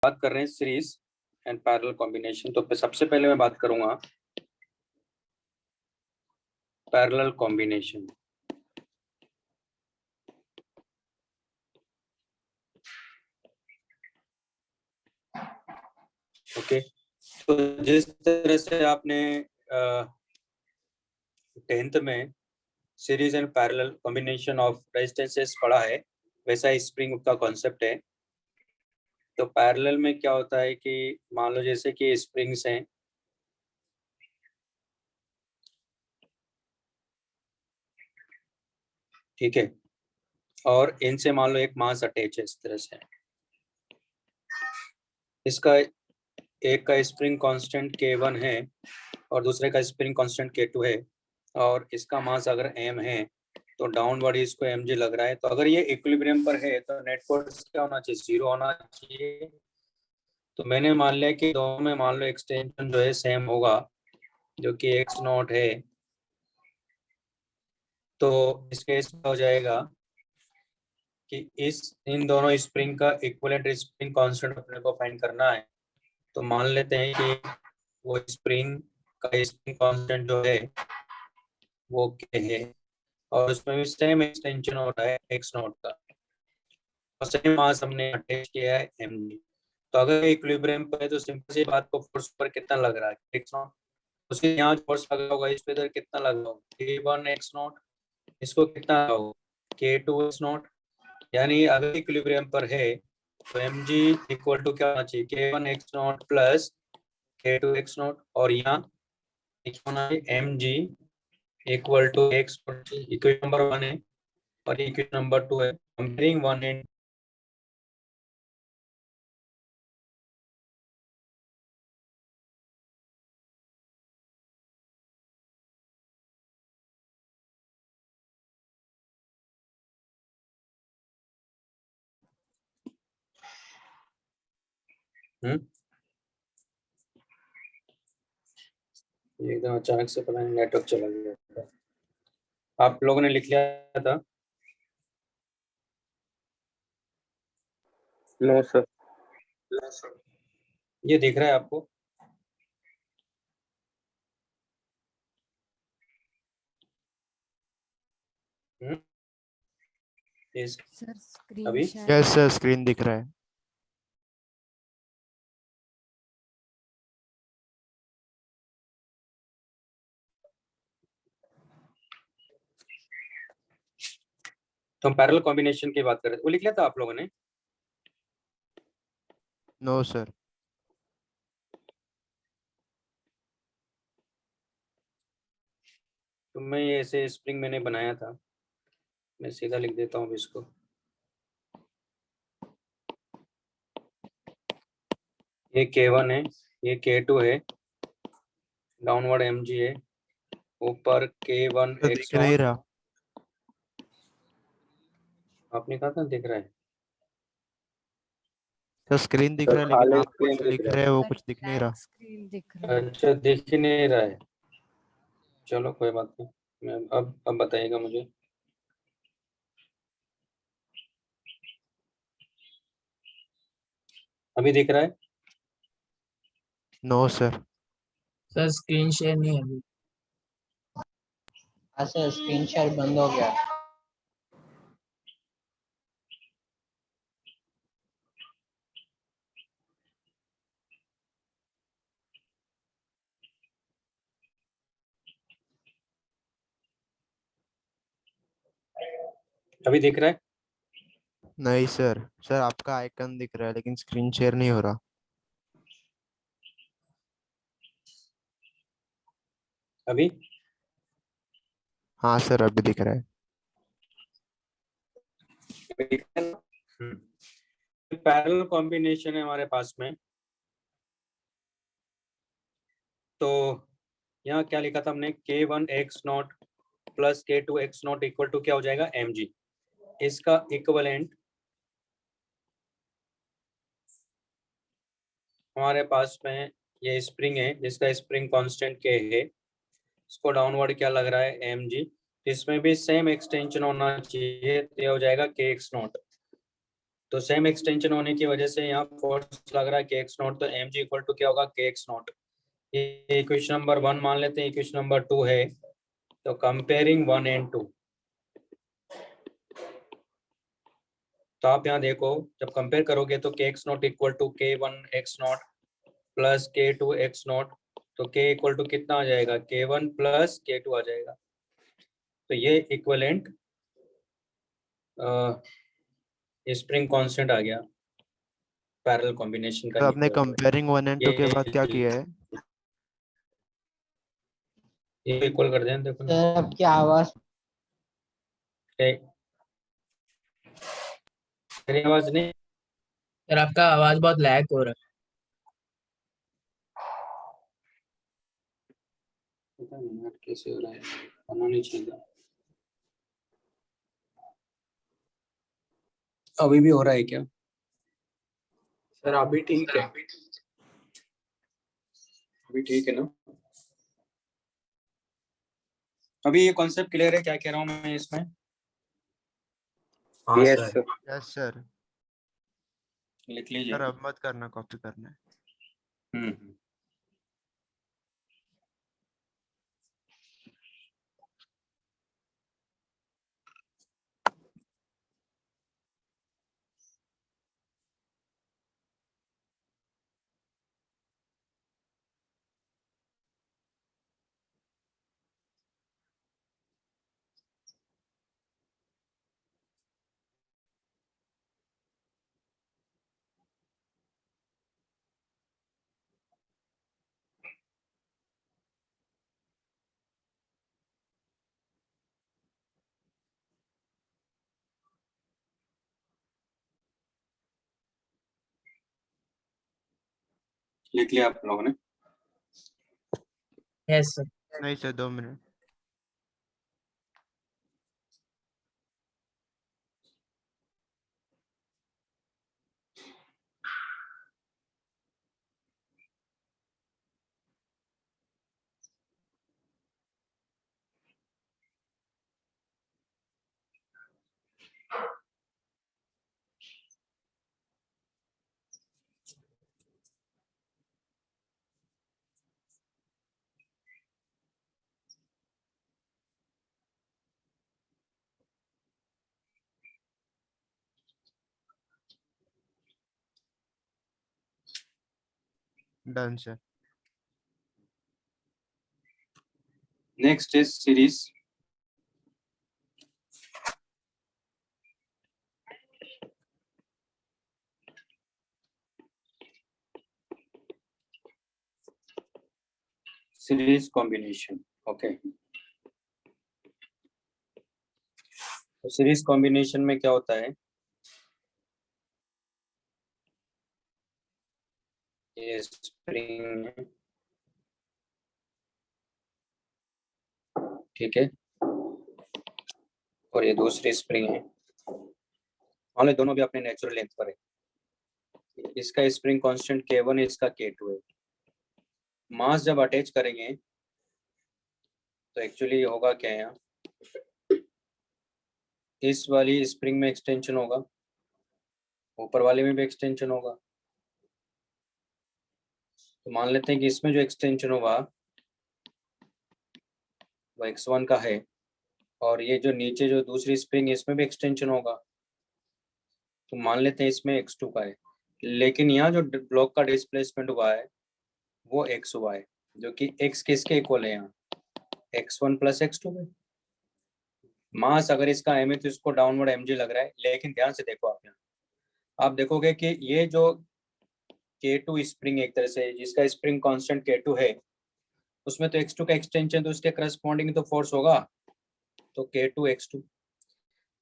बात कर रहे हैं सीरीज एंड पैरेलल कॉम्बिनेशन। तो सबसे पहले मैं बात करूंगा पैरेलल कॉम्बिनेशन। ओके, तो जिस तरह से आपने 10th में series and parallel combination of resistances पढ़ा है, वैसा स्प्रिंग का कॉन्सेप्ट है। तो पैरेलल में क्या होता है कि मान लो जैसे कि स्प्रिंग्स हैं, ठीक है, और इनसे मान लो एक मास अटैच है इस तरह से। इसका एक का स्प्रिंग कांस्टेंट K1 है और दूसरे का स्प्रिंग कांस्टेंट K2 है, और इसका मास अगर m है तो डाउनवर्ड इसको mg लग रहा है। तो अगर ये इक्विलिब्रियम पर है तो नेट फोर्स क्या होना चाहिए? 0 होना चाहिए। तो मैंने मान लिया कि दोनों में मान लो एक्सटेंशन जो है सेम होगा, जो कि x0 है। तो इस केस में हो जाएगा कि इन दोनों स्प्रिंग का इक्विवेलेंट स्प्रिंग कांस्टेंट अपने को फाइंड करना है। तो मान लेते हैं कि वो स्प्रिंग का स्प्रिंग कांस्टेंट जो है वो K है, और उसमें भी सेम एक्सटेंशन हो रहा है x0 का, और सेम मास हमने अटैच किया है mg। तो अगर इक्विलिब्रियम पर है तो सिंपल सी बात को फोर्स पर कितना लग रहा है x0, उसके यहाँ फोर्स लगा होगा इस पे इधर कितना लगा होगा K1 x0, इसको कितना लगा होगा K2 x0। यानी अगर इक्विलिब्रियम पर है तो mg इक्वल टू क्या होना चाहिए? K1 x0 plus K2 x0, और यहाँ होना है mg equal to x0। Equation number 1 है और इक्वेशन नंबर 2 है। कंपेयरिंग 1 एंड ये एकदम अचानक से पता नहीं नेटवर्क चला गया। आप लोगों ने लिख लिया था? No sir. ये दिख रहा है आपको? सर स्क्रीन अभी यस सर, स्क्रीन दिख रहा है। तो हम पैरेलल कॉम्बिनेशन की बात कर रहे थे, वो लिख लिया था आप लोगों ने? No sir. तो मैं ये ऐसे स्प्रिंग मैंने बनाया था, मैं सीधा लिख देता हूँ इसको। ये K1 है, ये K2 है, डाउनवर्ड mg है, ऊपर K1 तो दिख x0। नहीं रहा। आपने कहा था दिख रहा है? तो स्क्रीन दिख सर रहा है, लेकिन खाली आप स्क्रीन कुछ दिख लिख रहा रहे है। हैं वो कुछ दिख नहीं रहा। स्क्रीन दिख रहा है। अच्छा, दिख ही नहीं रहा है। चलो कोई बात नहीं, मैं अब बताइएगा मुझे। अभी दिख रहा है? No sir. Sir screen share नहीं है अभी। हाँ सर, स्क्रीन शेयर बंद हो गया। अभी दिख रहा है? नहीं सर, सर आपका आइकन दिख रहा है लेकिन स्क्रीन शेयर नहीं हो रहा। अभी? हाँ सर, अभी दिख रहा है। पैरेलल कॉम्बिनेशन है हमारे पास में। तो यहाँ क्या लिखा था हमने? K1 x0 plus K2 x0 equal to क्या हो जाएगा? mg। इसका इक्वलेंट हमारे पास में ये स्प्रिंग है जिसका स्प्रिंग कांस्टेंट K है, इसको डाउनवर्ड क्या लग रहा है? mg। इसमें भी सेम एक्सटेंशन होना चाहिए, तो ये हो जाएगा Kx0। तो सेम एक्सटेंशन होने की वजह से यहाँ फोर्स लग रहा है के एक्स नॉट, तो एम जी इक्वल टू क्या होगा के एक्स नॉट। ये इक्वेशन नंबर 1 मान लेते हैं, इक्वेशन नंबर 2 है। तो कंपेयरिंग 1 and 2, तो आप यहाँ देखो जब कंपेयर करोगे तो के एक्स नॉट इक्वल टू के वन एक्स नॉट प्लस के टू एक्स नॉट, तो के इक्वल टू कितना आ जाएगा के वन प्लस के टू आ जाएगा। तो ये इक्वलेंट स्प्रिंग कांस्टेंट आ गया पैरेलल कॉम्बिनेशन का तो आपने इक्वल। कंपेयरिंग 1 and 2 के बाद क्या किया है? ये इक्वल कर दें, देखो सर आपकी आवाज मेरी आवाज नहीं। सर आपका आवाज बहुत लैग हो रहा है। पता नहीं यार कैसे हो रहा है, होना नहीं चाहिए। अभी भी हो रहा है क्या? सर अभी ठीक है। अभी ठीक है ना? अभी ये कॉन्सेप्ट क्लियर है क्या कह रहा हूँ मैं इसमें? हाँ yes sir. Sir. Yes sir. लिख लीजिए। सर अब मत करना, कॉपी करना है। हम्म। लिख लिया आप लोगों ने? Yes sir. नहीं sir, 2 minute. Done sir. Next is series. Series combination. Okay, तो सीरीज कॉम्बिनेशन में क्या होता है, ये स्प्रिंग है, ठीक है, और ये दूसरी स्प्रिंग है। मान लो दोनों भी अपने नेचुरल लेंथ पर है। इसका स्प्रिंग कांस्टेंट K1 है, इसका K2 है। मास जब अटैच करेंगे तो एक्चुअली होगा क्या, यहाँ इस वाली स्प्रिंग में एक्सटेंशन होगा, ऊपर वाले में भी एक्सटेंशन होगा। तो मान लेते हैं कि इसमें जो एक्सटेंशन होगा वो x1 का है, और ये जो नीचे जो दूसरी स्प्रिंग है इसमें भी एक्सटेंशन होगा, तो मान लेते हैं इसमें x2 का है। लेकिन यहाँ जो ब्लॉक का डिस्प्लेसमेंट हुआ है वो x हुआ है, जो कि x किसके इक्वल है, यहाँ x1 प्लस x2 है। मास अगर इसका m है तो इसको डाउनवर्ड mg लग रहा है, लेकिन ध्यान से देखो आप, यहाँ आप देखोगे कि ये जो K2 स्प्रिंग एक तरह से जिसका स्प्रिंग कांस्टेंट K2 है, उसमें तो x2 का एक्सटेंशन, तो उसके करस्पॉन्डिंग तो फोर्स होगा, तो K2 x2।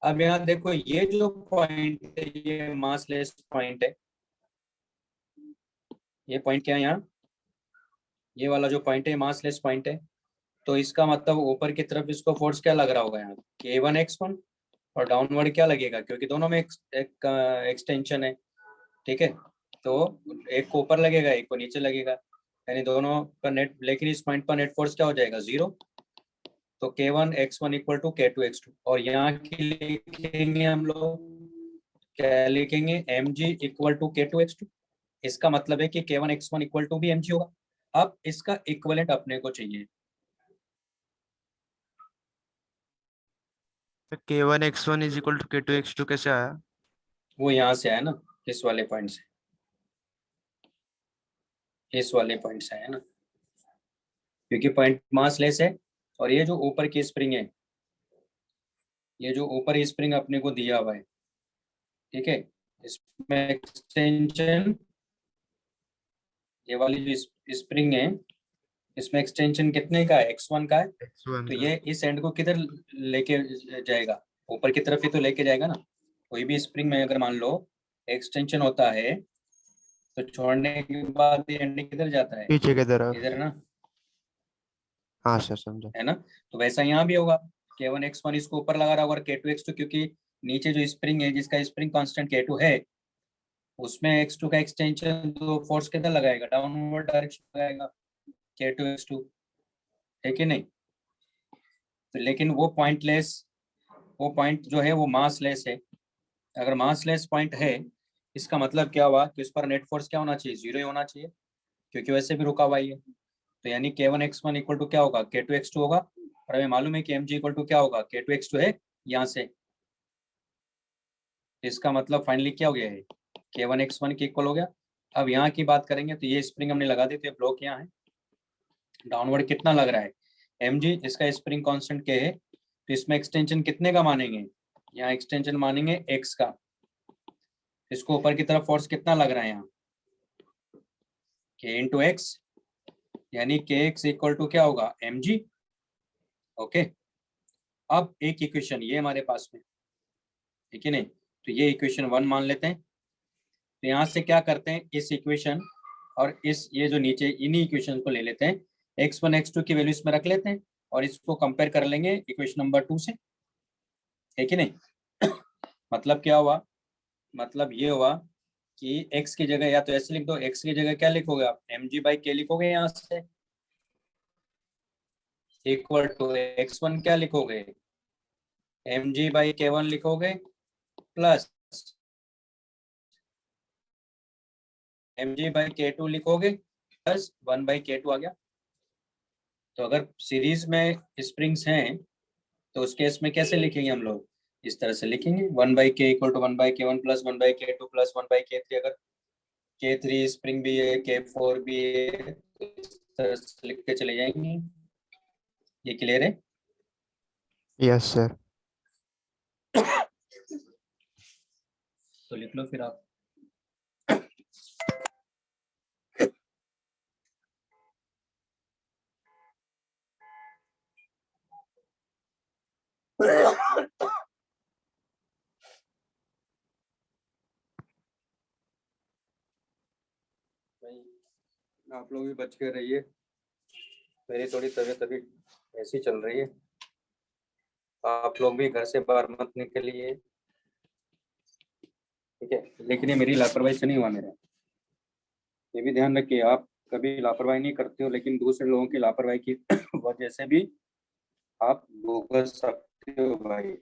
अब यहाँ देखो ये जो पॉइंट है ये मासलेस पॉइंट है। ये पॉइंट क्या है, यहाँ ये वाला जो पॉइंट है मासलेस पॉइंट है। तो इसका मतलब ऊपर की तरफ इसको फोर्स क्या लग रहा होगा, यहाँ K1 x1, और डाउनवर्ड क्या लगेगा, क्योंकि दोनों में एक एक्सटेंशन है, ठीक है। तो एक को ऊपर लगेगा, एक को नीचे लगेगा, यानी दोनों का नेट, लेकिन इस पॉइंट पर नेट फोर्स क्या हो जाएगा, 0। तो K1 x1 equal to K2 x2, और यहाँ के लिए लिखेंगे हम लोग क्या लिखेंगे, mg इक्वल टू k2x2। इसका मतलब है कि k1x1 इक्वल टू भी mg होगा। अब इसका इक्विवेलेंट अपने को चाहिए। k1x1 is equal to k2x2 कैसे आया? वो यहाँ से आया ना, इस वाले पॉइंट से, इस वाले पॉइंट से आया ना, क्योंकि पॉइंट मास लेस है। और ये जो ऊपर की स्प्रिंग है, ये जो ऊपर स्प्रिंग अपने को दिया हुआ है, ठीक है, इसमें एक्सटेंशन, ये वाली जो स्प्रिंग है, इसमें एक्सटेंशन कितने का है, x1 का है। x1 तो का। ये इस एंड को किधर लेके जाएगा, ऊपर की तरफ ही तो लेके जाएगा ना। कोई भी स्प्रिंग में अगर मान लो एक्सटेंशन होता है, तो छोड़ने के बाद ये एंड किधर जाता है, पीछे की तरफ। इधर ना, हाँ सर समझा। है ना। तो वैसा यहाँ भी होगा, k1x1 इसको ऊपर लगा रहा होगा, k2x2, क्योंकि नीचे जो स्प्रिंग है जिसका स्प्रिंग कांस्टेंट k2 है, उसमें x2 का एक्सटेंशन तो फोर्स किधर लगाएगा, डाउनवर्ड डायरेक्शन लगाएगा, k2x2, है कि नहीं। तो लेकिन वो पॉइंटलेस, वो पॉइंट जो है वो मास लेस है। अगर मास लेस पॉइंट है, इसका मतलब क्या हुआ कि उस पर नेट फोर्स क्या होना चाहिए, 0 ही होना चाहिए, क्योंकि वैसे भी रुका हुआ ही है। तो यानी k1x1 इक्वल टू क्या होगा, k2x2 होगा। और हमें मालूम है कि mg इक्वल टू क्या होगा, k2x2 है यहाँ से। इसका मतलब फाइनली क्या हो गया है, k1x1 के इक्वल हो गया। अब यहाँ की बात करेंगे तो ये स्प्रिंग हमने लगा दी, तो ये ब्लॉक यहाँ है, डाउनवर्ड कितना लग रहा है, mg, इसका स्प्रिंग कांस्टेंट k है, तो इसमें एक्सटेंशन कितने का मानेंगे, यहाँ एक्सटेंशन मानेंगे x का। इसको ऊपर की तरफ फोर्स कितना लग रहा है यहाँ, k इंटू एक्स, यानी kx इक्वल टू क्या होगा, mg। ओके, अब एक इक्वेशन ये हमारे पास में, ठीक है नहीं, तो ये इक्वेशन 1 मान लेते हैं। तो यहाँ से क्या करते हैं, इस इक्वेशन और इस ये जो नीचे इन्हीं इक्वेशन को ले लेते हैं, x1 x2 की वैल्यू इसमें रख लेते हैं और इसको कंपेयर कर लेंगे इक्वेशन नंबर 2 से, है कि नहीं। मतलब क्या हुआ, मतलब ये हुआ कि x की जगह या तो ऐसे लिख दो, x की जगह क्या लिखोगे आप, mg/k लिखोगे यहाँ से, इक्वल टू x1 क्या लिखोगे, mg/k1 लिखोगे, प्लस mg/k2 लिखोगे, प्लस 1/k2 आ गया। तो अगर सीरीज में स्प्रिंग्स हैं तो उस केस में कैसे लिखेंगे हम लोग, इस तरह से लिखेंगे, 1/k equal to 1/k1 plus 1/k2 plus 1/k3। अगर k3 स्प्रिंग भी है, k4 भी है, तो इस तरह से लिख के चले जाएंगे। ये क्लियर है। Yes sir. तो लिख लो फिर आप। आप लोग भी बच के रहिए, मेरी थोड़ी तबीयत अभी ऐसी चल रही है। आप लोग भी घर से बाहर मत निकलिए, ठीक है। लेकिन ये मेरी लापरवाही से नहीं हुआ मेरा, ये भी ध्यान रखिए, आप कभी लापरवाही नहीं करते हो, लेकिन दूसरे लोगों की लापरवाही की वजह से भी आप भुगत सकते हो भाई।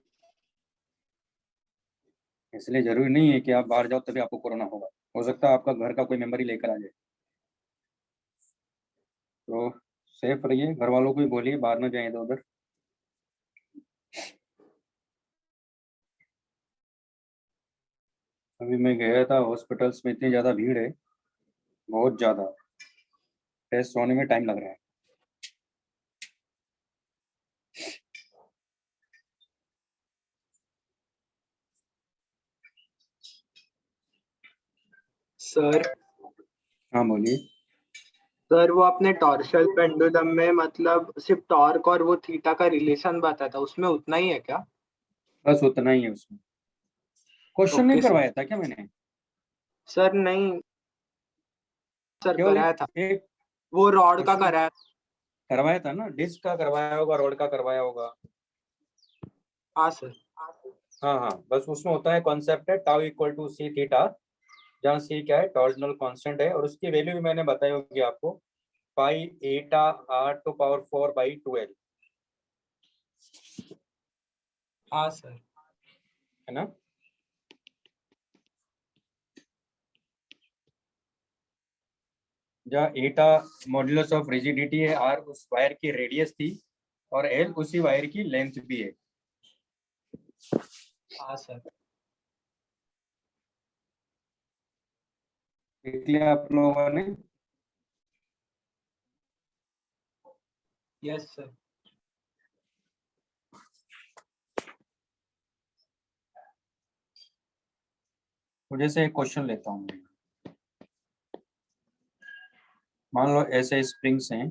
इसलिए जरूरी नहीं है कि आप बाहर जाओ तभी आपको कोरोना होगा, हो सकता है आपका घर का कोई मेंबर ही लेकर आ जाए। तो सेफ रहिए, घर वालों को भी बोलिए बाहर ना जाए इधर उधर। अभी मैं गया था हॉस्पिटल्स में, इतनी ज़्यादा भीड़ है, बहुत ज़्यादा, टेस्ट होने में टाइम लग रहा है। सर हाँ बोलिए। सर वो आपने टॉर्शल पेंडुलम में मतलब सिर्फ टॉर्क और वो थीटा का रिलेशन बताया था, उसमें उतना ही है क्या? बस उतना ही है उसमें। क्वेश्चन नहीं ओके सर। करवाया था क्या मैंने? सर नहीं सर, क्यों, कराया था, एक वो रॉड का क्वेश्चन कराया। करवाया था ना, डिस्क का करवाया होगा, रोड का करवाया होगा। हाँ सर। हाँ हाँ, बस उसमें होता है कॉन्सेप्ट है tau equal to C theta, जहाँ सी क्या है, टॉर्जनल कांस्टेंट है, और उसकी वैल्यू भी मैंने बताई होगी आपको, पाई एटा आर टू पावर 4/12, हाँ सर। है ना। जहाँ एटा मॉड्यूलस ऑफ रिजिडिटी है, आर उस वायर की रेडियस थी और एल उसी वायर की लेंथ भी है। हाँ सर। देख लिया आप लोगों ने? Yes sir. तो जैसे एक क्वेश्चन लेता हूँ, मान लो ऐसे स्प्रिंग्स हैं,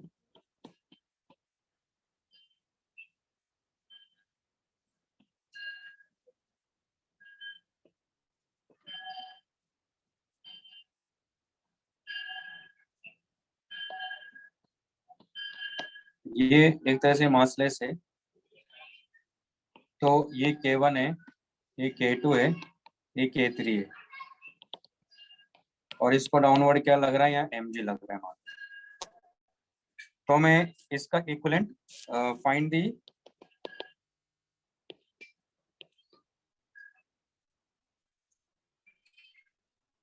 ये एक तरह से मासलेस है, तो ये K1 है, ये K2 है, ये K3 है, और इसको डाउनवर्ड क्या लग रहा है, यहाँ mg लग रहा है मान। तो मैं इसका equivalent find the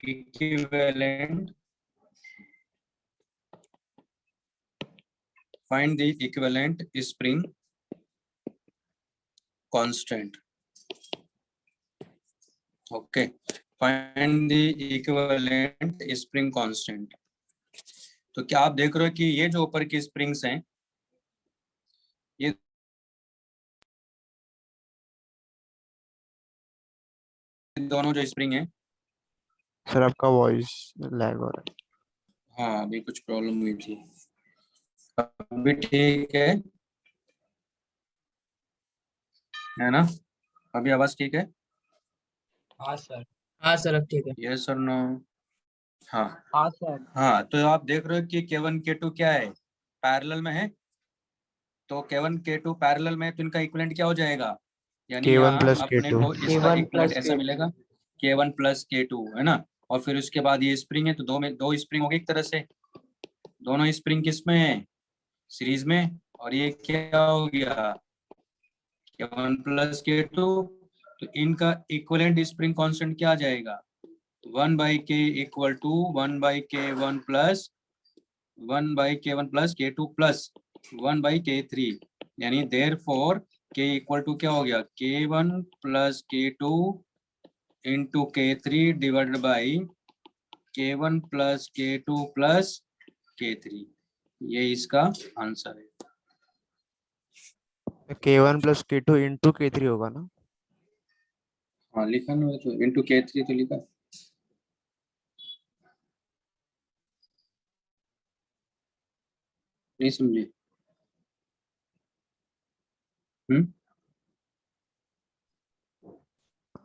equivalent find the equivalent spring constant. Okay, find the equivalent spring constant. तो क्या आप देख रहे हो कि ये जो ऊपर की स्प्रिंग्स हैं, ये दोनों जो स्प्रिंग है, सर आपका वॉइस लैग हो रहा है। हाँ अभी कुछ प्रॉब्लम हुई थी, अभी ठीक है ना? अभी आवाज ठीक है? हाँ सर। हाँ सर अब ठीक है। यस और नो? हाँ हाँ सर। हाँ, तो आप देख रहे हो कि K1 K2 क्या है, पैरेलल में है। तो K1 K2 पैरेलल में, तो इनका इक्विवेलेंट क्या हो जाएगा, यानी K1 यहाँ plus अपने K2। को इसका K1 इक्विवेलेंट plus ऐसा K2। मिलेगा, K1 plus K2, है ना? और फिर उसके बाद ये स्प्रिंग है, तो दो स्प्रिंग हो गई एक तरह से, दोनों स्प्रिंग किस में है, सीरीज में। और ये क्या हो गया, K1 plus K2, तो इनका इक्विवेलेंट स्प्रिंग कांस्टेंट क्या आ जाएगा, 1/k equal to 1/K1 plus 1/K1 plus K2 plus 1/K3, यानी therefore K इक्वल टू क्या हो गया, K1 plus K2 into K3 divided by K1 plus K2 plus K3, ये इसका आंसर है। K1 plus K2 into K3 होगा ना? हाँ लिखा ना, तो into K3 तो लिखा, नहीं समझे?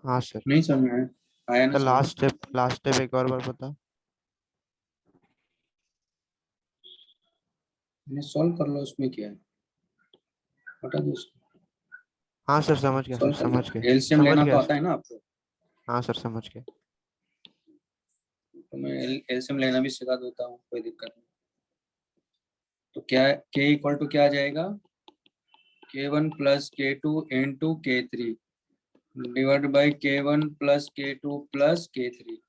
हाँ सर। नहीं समझ में आया ना तो समझ? लास्ट स्टेप एक और बार बता। सॉल्व कर लो, उसमें क्या है, हटा दो उसको, हाँ सर समझ गया सर, सॉल्व कर समझ लो। गया एलसीएम समझ लेना तो गया आता सर। है ना आपको? हाँ सर समझ गया। तो मैं एलसीएम लेना भी सिखा देता हूँ, कोई दिक्कत नहीं। तो क्या K इक्वल टू क्या आ जाएगा, K1 plus K2 into K3 divided by K1 plus K2 plus K3।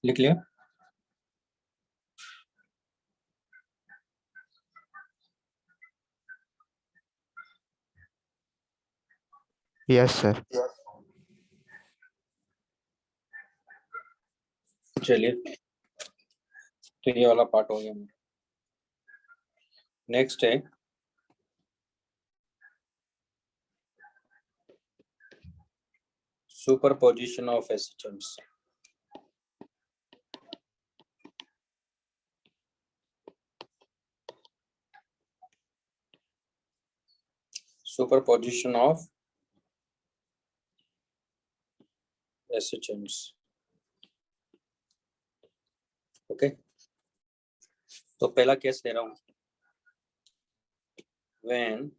लिख लिया? Yes sir. चलिए, तो ये वाला पार्ट हो गया। नेक्स्ट है superposition of SHMs. superposition of SHMs. Okay, तो पहला केस ले रहा हूं, when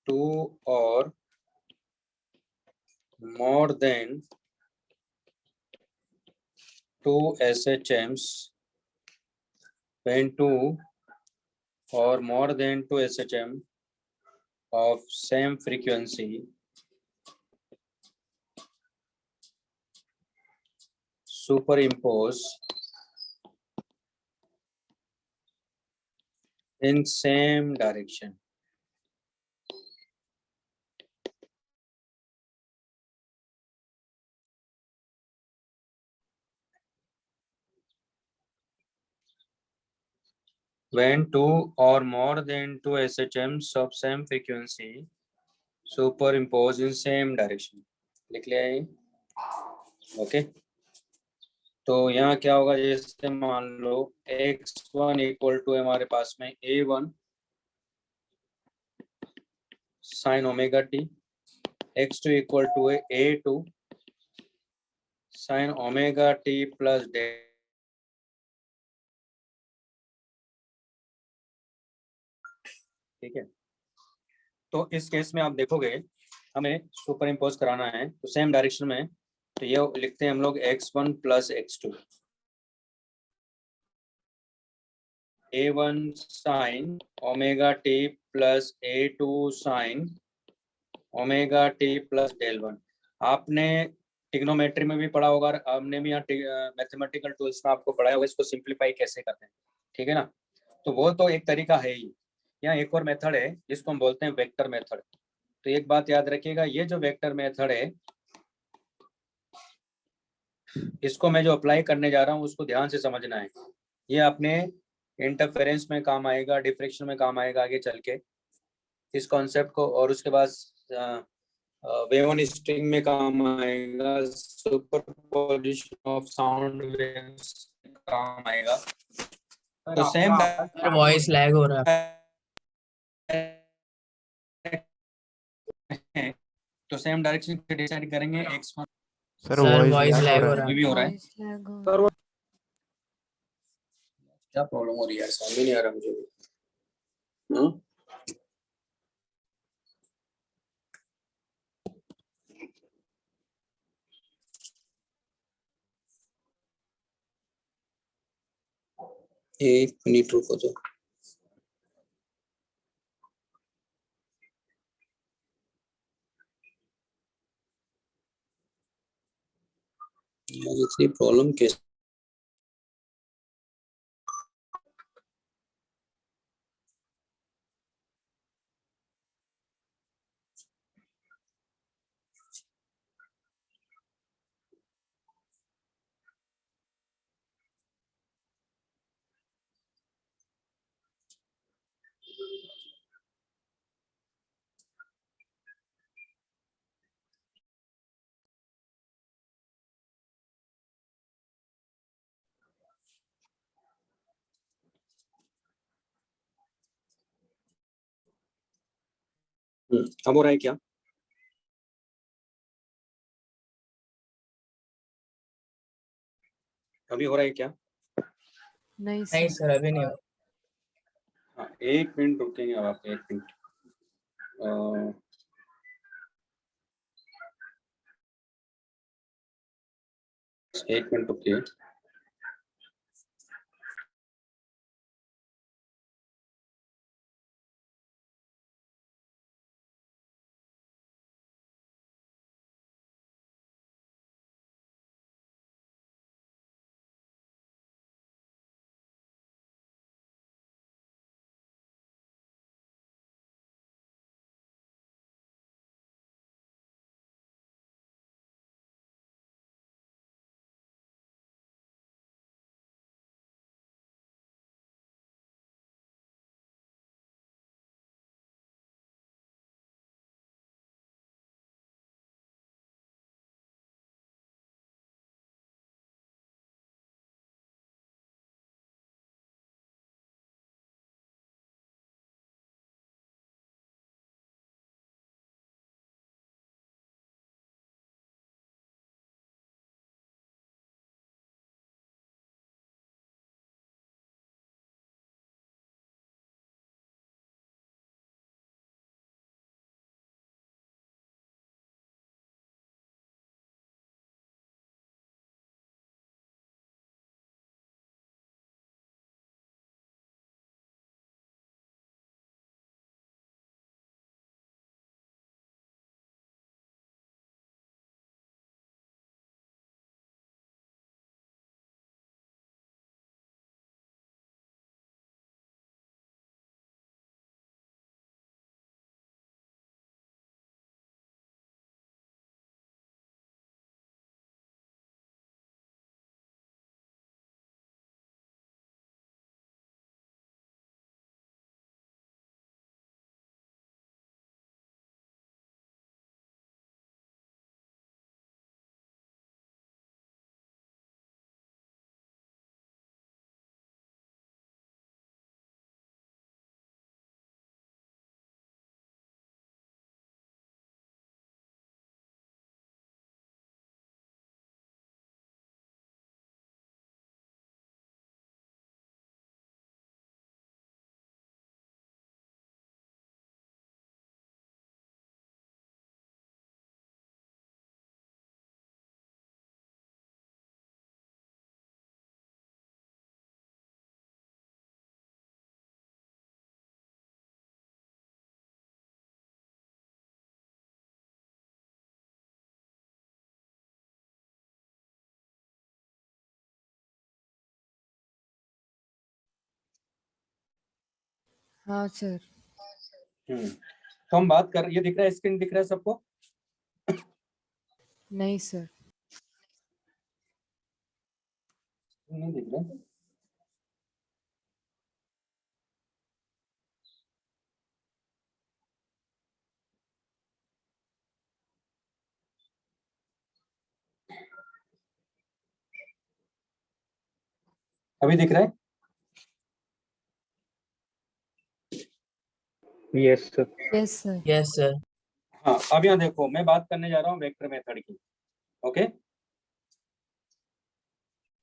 two or more than two SHMs, when two or more than two SHM of same frequency superimpose in same direction. When two or more than two SHMs of same frequency superimpose in same direction. लिख लिया ये, okay. तो यहाँ क्या होगा, जैसे मान लो x1 इक्वल टू हमारे पास में a1 sine omega t, x2 equal to a2 sine omega t plus del. ठीक है, तो इस केस में आप देखोगे हमें सुपर इम्पोज कराना है तो सेम डायरेक्शन में, तो ये लिखते हैं हम लोग x1 plus x2, a1 sine omega t plus a2 sine omega t plus del one. आपने ट्रिग्नोमेट्री में भी पढ़ा होगा, हमने भी यहाँ मैथमेटिकल टूल्स में आपको पढ़ाया होगा इसको सिंप्लीफाई कैसे करते हैं, ठीक है ना। तो वो तो एक तरीका है ही। यहाँ एक और मेथड है जिसको हम बोलते हैं वेक्टर मेथड। तो एक बात याद रखिएगा, ये जो वेक्टर मेथड है इसको मैं जो अप्लाई करने जा रहा हूँ उसको ध्यान से समझना है। ये अपने इंटरफेरेंस में काम आएगा, डिफ्रेक्शन में काम आएगा आगे चल के इस कॉन्सेप्ट को, और उसके बाद वेव ऑन स्ट्रिंग में काम आएगा, सुपरपोजिशन ऑफ साउंड वेव्स काम आएगा। तो सेम वॉइस लैग हो रहा है। तो सेम डायरेक्शन पे डिसाइड करेंगे x1। Sir sir voice voice lag lag हो हो रहा रहा है। भी हो रहा है, वॉइस लैग हो रहा है। क्या प्रॉब्लम हो रही है यार, समझ नहीं आ रहा मुझे। हाँ? एक मिनट रुको तो। यार इतनी प्रॉब्लम कैसे अब हो रहा है क्या? अभी हो रहा है क्या? नहीं नहीं सर। सर अभी नहीं हो। हाँ, एक मिनट रुकेंगे अब आप, एक मिनट। एक मिनट रुकिए। हाँ सर। तो हम बात कर, ये दिख रहा है, स्क्रीन दिख रहा है सबको? नहीं सर। नहीं दिख रहा। अभी दिख रहा है? Yes sir. Yes sir. Yes sir. हाँ, अब यहाँ देखो, मैं बात करने जा रहा हूँ वेक्टर मेथड की। ओके,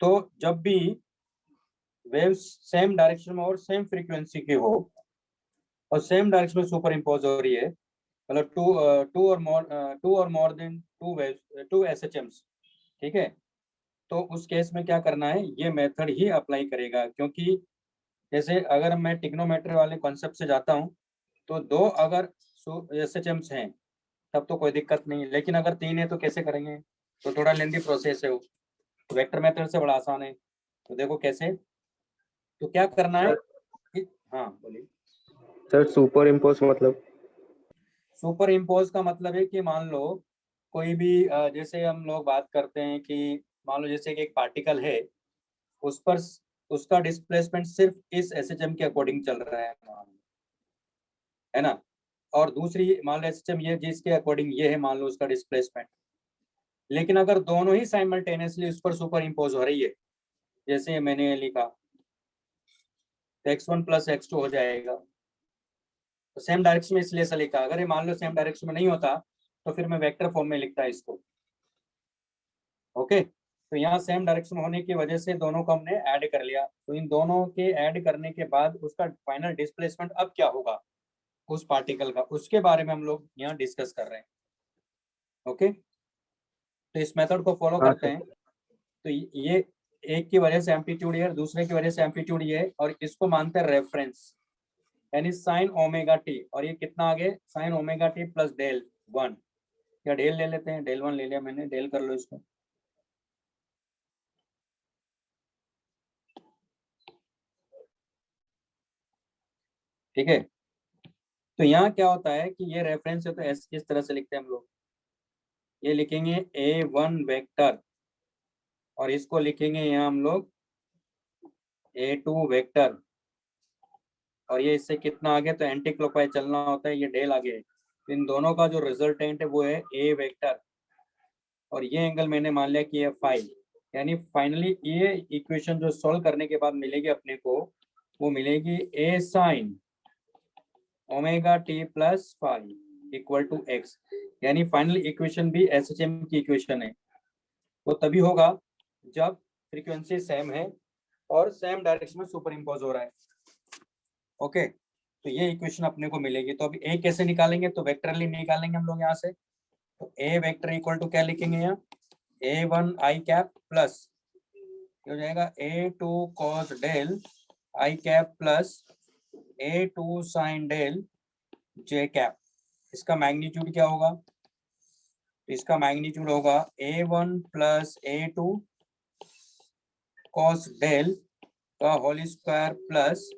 तो जब भी वेव्स सेम डायरेक्शन में और सेम फ्रीक्वेंसी की हो और सेम डायरेक्शन में सुपर इम्पोज हो रही है, मतलब टू और more than two waves, two SHMs, ठीक है, तो उस केस में क्या करना है, ये मेथड ही अप्लाई करेगा। क्योंकि जैसे अगर मैं टिग्नोमेट्री वाले कॉन्सेप्ट से जाता हूँ तो दो अगर एसएचएम्स हैं तब तो कोई दिक्कत नहीं है, लेकिन अगर तीन है तो कैसे करेंगे, तो थोड़ा लेंदी प्रोसेस है वो। तो वेक्टर मेथड से बड़ा आसान है। तो देखो कैसे, तो क्या करना है हाँ बोलिए। सर सुपर इम्पोज मतलब? सुपर इम्पोज का मतलब है कि मान लो कोई भी जैसे हम लोग बात करते हैं कि मान लो जैसे कि एक पार्टिकल है, उस पर उसका डिस्प्लेसमेंट सिर्फ इस एसएचएम के अकॉर्डिंग चल रहा है ना, और दूसरी मान लो एसएचएम ये जिसके अकॉर्डिंग ये है, मान लो उसका डिस्प्लेसमेंट। लेकिन अगर दोनों ही साइमल्टेनियसली उस पर सुपर इम्पोज हो रही है, जैसे मैंने लिखा, तो x1 प्लस x2 हो जाएगा। तो सेम डायरेक्शन में इसलिए ऐसा लिखा। अगर ये मान लो सेम डायरेक्शन में नहीं होता तो फिर मैं वेक्टर फॉर्म में लिखता इसको। ओके, तो यहाँ सेम डायरेक्शन होने की वजह से दोनों को हमने ऐड कर लिया। तो इन दोनों के ऐड करने के बाद उसका फाइनल डिस्प्लेसमेंट अब क्या होगा उस पार्टिकल का, उसके बारे में हम लोग यहाँ डिस्कस कर रहे हैं। ओके, तो इस मेथड को फॉलो हाँ करते सर। हैं। तो ये एक की वजह से एम्पलीट्यूड ये, दूसरे की वजह से एम्पलीट्यूड ये, और इसको मानते हैं रेफरेंस, यानी साइन ओमेगा टी। और ये कितना आगे, sine omega t plus del one, या डेल ले लेते हैं, डेल वन ले लिया मैंने, डेल कर लो इसको। ठीक है, तो यहाँ क्या होता है कि ये रेफरेंस है, तो इस तरह से लिखते हैं हम लोग। ये लिखेंगे A1 वेक्टर, और इसको लिखेंगे यहाँ हम लोग A2 वेक्टर, और ये इससे कितना आगे, तो एंटी क्लॉकवाइज चलना होता है, ये डेल आगे। तो इन दोनों का जो रिजल्टेंट है वो है A वेक्टर, और ये एंगल मैंने मान लिया कि ये फाई। यानी फाइनली ये इक्वेशन जो सॉल्व करने के बाद मिलेगी अपने को, वो मिलेगी A sine omega t plus phi equal to x. यानी फाइनल इक्वेशन भी एसएचएम की इक्वेशन है। वो तभी होगा जब फ्रीक्वेंसी सेम है और सेम डायरेक्शन में सुपर इम्पोज हो रहा है। ओके, तो ये इक्वेशन अपने को मिलेगी। तो अब ए कैसे निकालेंगे, तो वेक्टरली निकालेंगे हम लोग यहाँ से। तो ए वेक्टर इक्वल टू क्या लिखेंगे यहाँ, A1 आई कैप प्लस हो जाएगा A2 cos del i cap plus A2 sine del j cap. इसका मैग्नीट्यूड क्या होगा, तो इसका मैग्नीट्यूड होगा A1 plus A2 cos del का whole square plus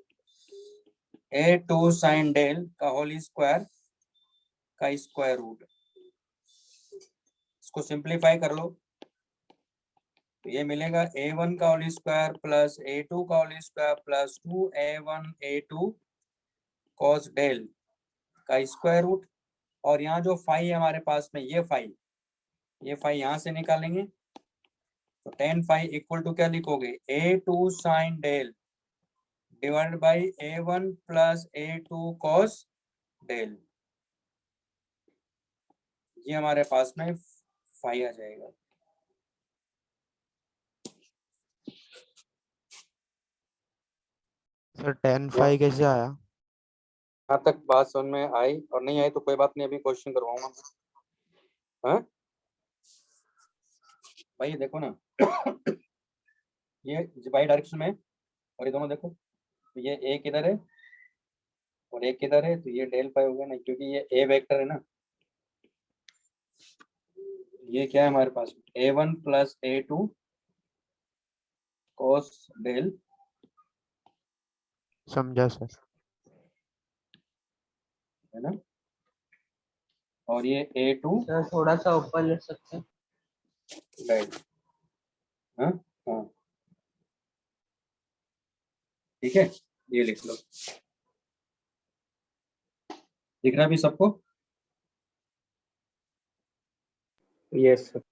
A2 sine del का होल स्क्वायर का स्क्वायर रूट। इसको सिंप्लीफाई कर लो तो ये मिलेगा A1 का होल स्क्वायर प्लस A2 का whole square plus 2A1 A2 cos del का स्क्वायर रूट। और यहाँ जो फाई है हमारे पास में, ये फाई यहाँ से निकालेंगे, तो tan फाई इक्वल टू क्या लिखोगे, A2 sine del divided by A1 plus A2 cos del. ये हमारे पास में फाई आ जाएगा। सर tan phi कैसे आया? यहाँ तक बात समझ में आई, और नहीं आई तो कोई बात नहीं, अभी क्वेश्चन करवाऊंगा। हाँ भाई देखो ना ये बाई डायरेक्शन में, और ये दोनों देखो, तो ये एक इधर है और एक इधर है, तो ये डेल पाई हो गया ना, क्योंकि ये ए वेक्टर है ना। ये क्या है हमारे पास, A1 plus A2 cos del समझा सर। है ना, और ये A2 सर थोड़ा सा ऊपर लिख सकते हैं? डेल। हाँ हाँ ठीक है, ये लिख लो। दिख रहा भी सबको? Yes sir.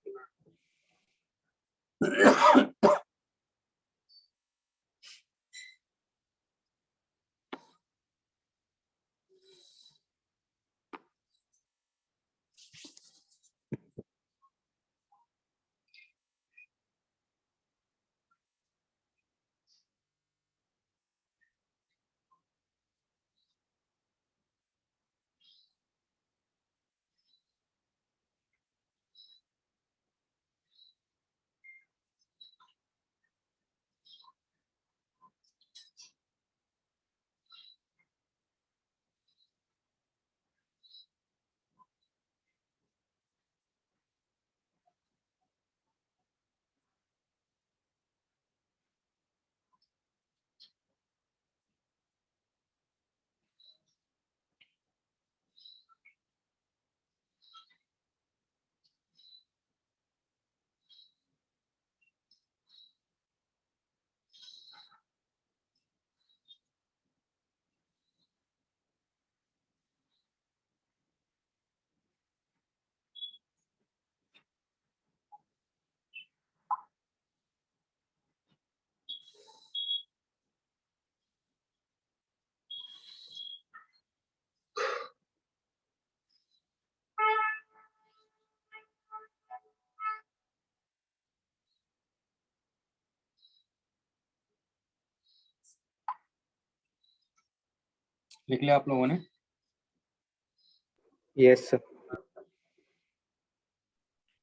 लिख लिया आप लोगों ने? Yes sir.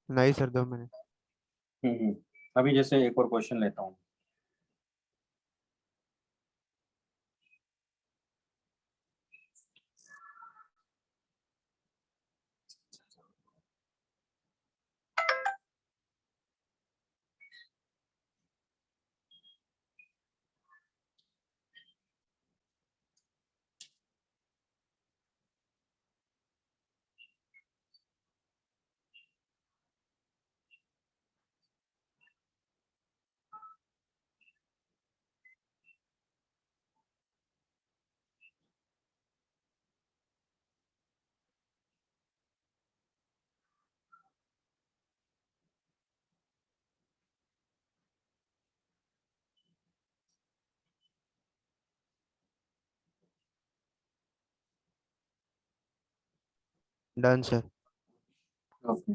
नहीं सर, 2 मिनट। अभी जैसे एक और क्वेश्चन लेता हूँ। Done sir. ओके,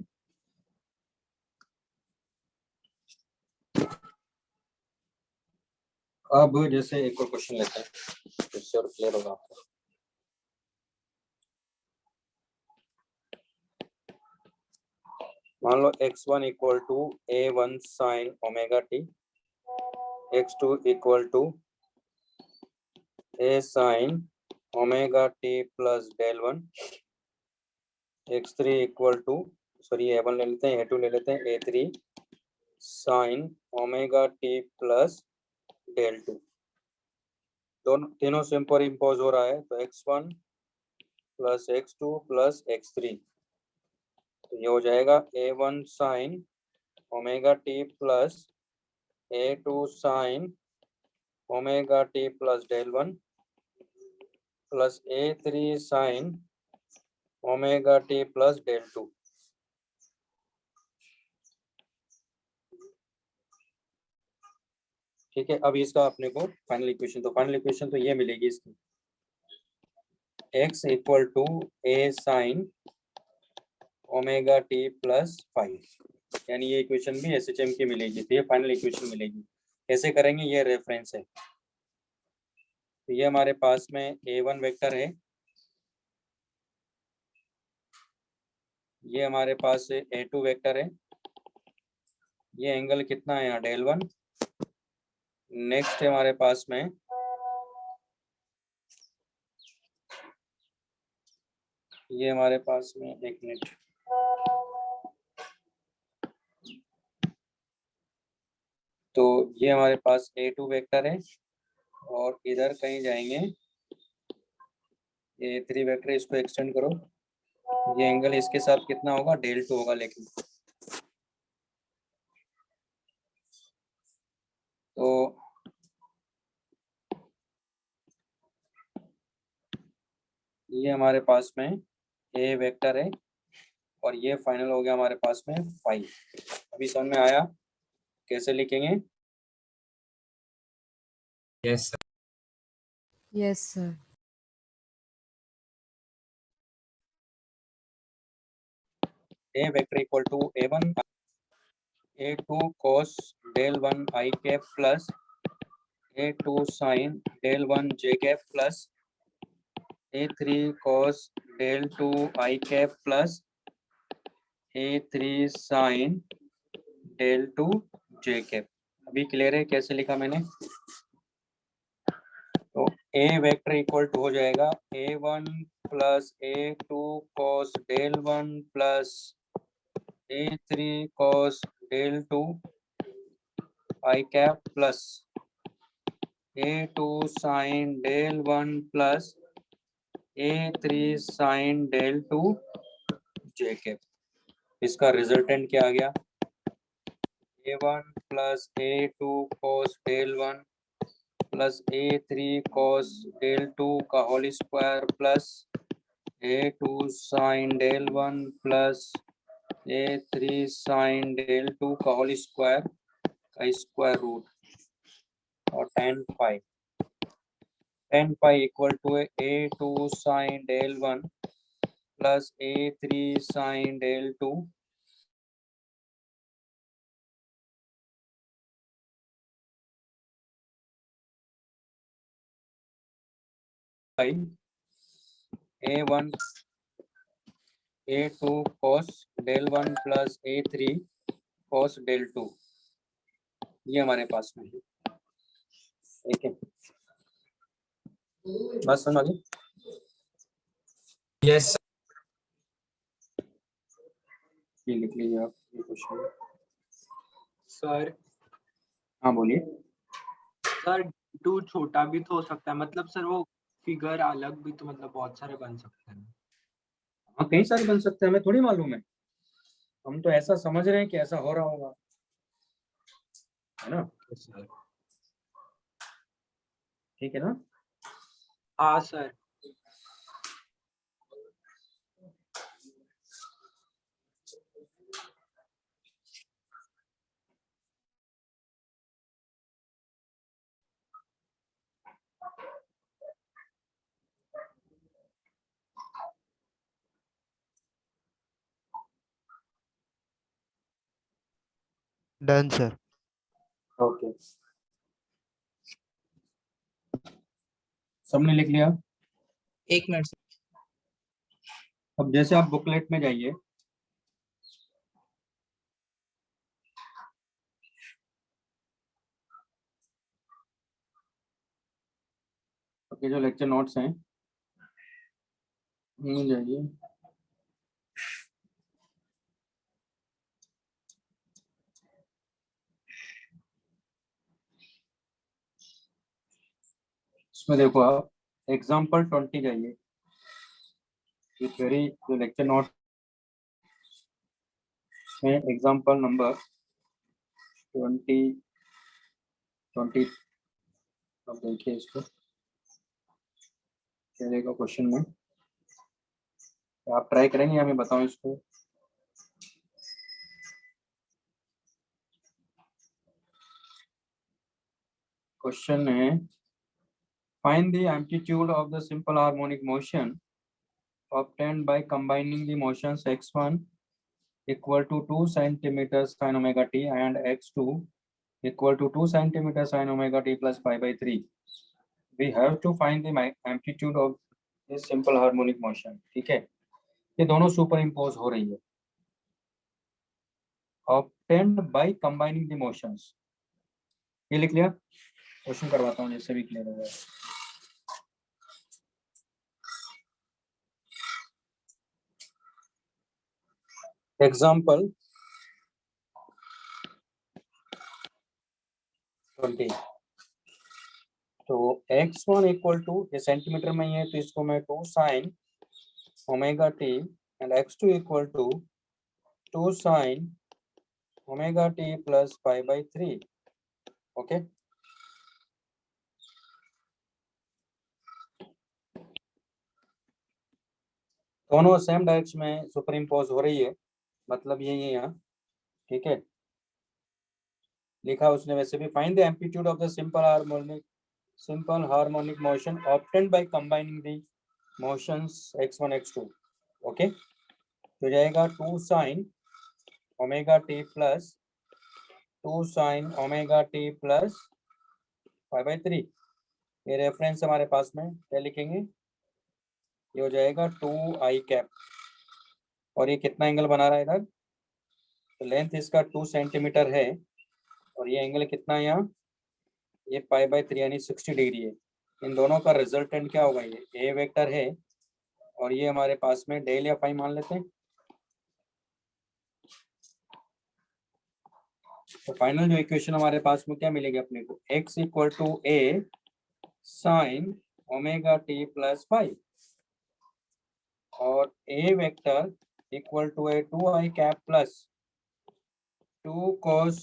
अब जैसे एक और क्वेश्चन लेते हैं, इससे और क्लियर होगा आपको। मान लो x1 equal to A1 sine omega t, x2 equal to A sine omega t plus del 1, x3 equal to, sorry A1 ले लेते हैं, A2 ले लेते हैं, A3 sine omega t plus del 2। दोनों तीनों सुपर इम्पोज हो रहा है, तो x1 plus x2 plus x3, तो ये हो जाएगा A1 sine omega t plus A2 sine omega t plus del 1 plus A3 sine omega t plus del 2। ठीक है, अब इसका अपने को फाइनल इक्वेशन, तो फाइनल इक्वेशन तो ये मिलेगी इसकी, x equal to A sine omega t plus 5, यानी ये इक्वेशन भी SHM की मिलेगी, तो ये फाइनल इक्वेशन मिलेगी। कैसे करेंगे, ये रेफरेंस है। तो ये हमारे पास में A1 वेक्टर है, ये हमारे पास A2 वेक्टर है, ये एंगल कितना है यहाँ, डेल 1। नेक्स्ट है हमारे पास में ये हमारे पास में, एक मिनट, तो ये हमारे पास A2 वेक्टर है, और इधर कहीं जाएंगे ये 3 वेक्टर इसको एक्सटेंड करो, ये एंगल इसके साथ कितना होगा, del 2 होगा। लेकिन तो ये हमारे पास में ए वेक्टर है और ये फाइनल हो गया हमारे पास में 5। अभी समझ में आया कैसे लिखेंगे? Yes sir. Yes, sir. A vector equal to a1 a2 cos del 1 I cap plus a2 sin del 1 j cap plus a3 cos del 2 I cap plus a3 sin del 2 j cap। अभी clear है कैसे लिखा मैंने? तो ए vector equal to हो जाएगा a1 plus a2 cos del 1 plus a3 cos del 2 I cap plus a2 sin del 1 plus a3 sin del 2 j cap। इसका resultant क्या आ गया? a1 plus a2 cos del 1 plus a3 cos del 2 का whole square plus a2 sin del 1 plus a3 sin del 2 का whole square का square root और tan phi इक्वल to a2 sin del 1 plus a3 sin del 2 by a1 a2 cos del 1 plus a3 cos del 2। ये हमारे पास में है, ठीक है? बस समझ आ गई? Yes sir. ये लिख लीजिए आप, ये क्वेश्चन। सर हाँ बोलिए। सर टू छोटा भी तो हो सकता है, मतलब सर वो फिगर अलग भी तो मतलब बहुत सारे बन सकते हैं। हाँ कई सारे बन सकते हैं, हमें थोड़ी मालूम है, हम तो ऐसा समझ रहे हैं कि ऐसा हो रहा होगा, है ना? सर ठीक है ना? हाँ सर। Done sir. ओके, सबने लिख लिया? एक मिनट सर। अब जैसे आप बुकलेट में जाइए, आपके जो लेक्चर नोट्स हैं उनमें जाइए, इसमें देखो आप एग्जाम्पल 20 जाइए, ये वेरी जो लेक्चर नोट में एग्जाम्पल नंबर 20 अब देखिए इसको क्या देगा क्वेश्चन में, आप ट्राई करेंगे या मैं बताऊं इसको? क्वेश्चन है find the amplitude of the simple harmonic motion obtained by combining the motions x1 equal to 2 centimeter sin omega t and x2 equal to 2 centimeter sin omega t plus pi by 3। We have to find the amplitude of this simple harmonic motion। ठीक है, ये दोनों super impose हो रही है, obtained by combining the motions। ये लिख लिया? क्वेश्चन करवाता हूँ जिससे भी क्लियर हो जाए। एग्जाम्पल 20, तो x1 इक्वल टू, ये सेंटीमीटर में ही है तो इसको मैं 2 sine omega t and x2 equal to 2 sine omega t plus 5/3. Okay, दोनों सेम डायरेक्शन में सुपर इम्पोज हो रही है, मतलब ये यहाँ, ठीक है, लिखा उसने वैसे भी. Find the amplitude of the simple harmonic motion obtained by combining the motions x1 x2. Okay, तो जाएगा 2 sine omega t plus 2 sine omega t plus 5/3. ये रेफरेंस हमारे पास में, क्या लिखेंगे, ये हो जाएगा 2i कैप. और ये कितना एंगल बना रहा है इधर, तो लेंथ इसका 2 सेंटीमीटर है और ये एंगल कितना है यहाँ, ये π/3 यानी 60 डिग्री है. इन दोनों का रिजल्टेंट क्या होगा, ये ए वेक्टर है और ये हमारे पास में डेल या फाई मान लेते हैं. तो फाइनल जो इक्वेशन हमारे पास में क्या मिलेगी अपने को, x equal to a sine omega t plus 5 और a vector equal to a 2i cap plus 2 cos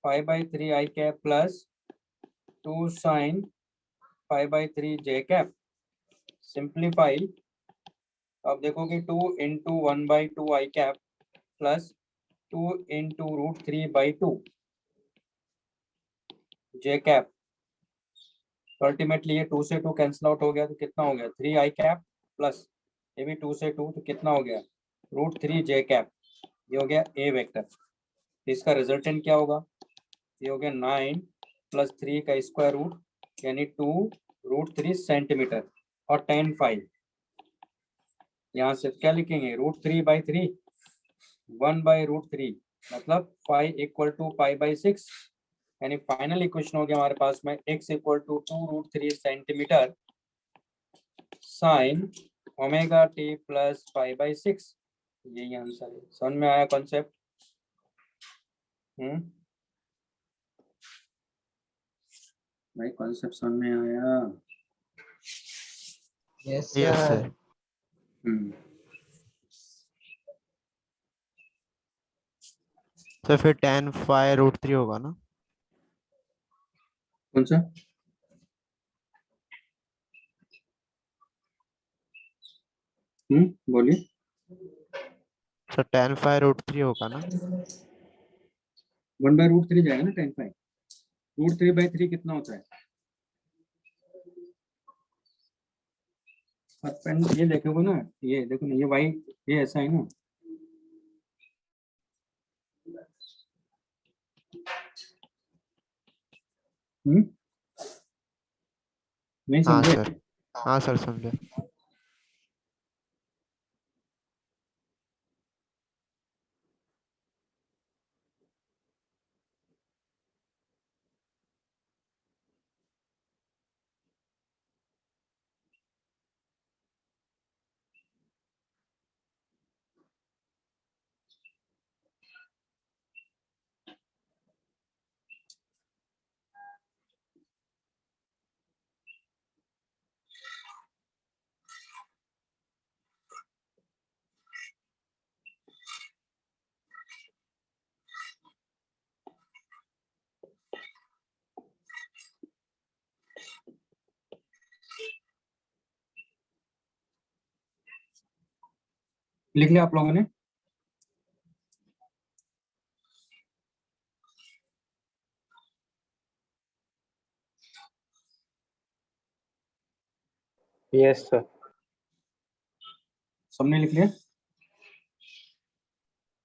5/3 i cap plus 2 sine 5/3 j cap. Simplify, अब देखोगे 2 into 1/2 i cap plus 2 into √3/2 j cap. Ultimately ये 2 से 2 cancel out हो गया तो कितना हो गया, 3i कैप प्लस ये भी 2 से 2 तो कितना हो गया, √3 j कैप. ये हो गया ए वेक्टर. इसका रिजल्टेंट क्या होगा, ये हो गया 9 प्लस 3 का स्क्वायर रूट यानी 2 √3 सेंटीमीटर और tan 5. यहाँ से क्या लिखेंगे, √3/3 1/√3 मतलब 5 इक्वल टू π/6. यानी फाइनल इक्वेशन हो गया हमारे पास में x equal to 2 √3 centimetre sine omega t plus 5/6. यही आंसर है. समझ में आया कॉन्सेप्ट? भाई कॉन्सेप्ट समझ में आया? Yes yes sir. सर. तो फिर tan 5√3 होगा ना? कौन सा? बोलिए. सर tan 5√3 होगा ना? 1/√3 जाएगा ना tan 5. √3/3 कितना होता है? पेन ये देखोगे ना, ये देखो ना, ये वाई, ये ऐसा है ना, नहीं हाँ समझे? सर. हाँ सर, समझे. लिख लिया आप लोगों ने? Yes sir. सबने लिख लिया?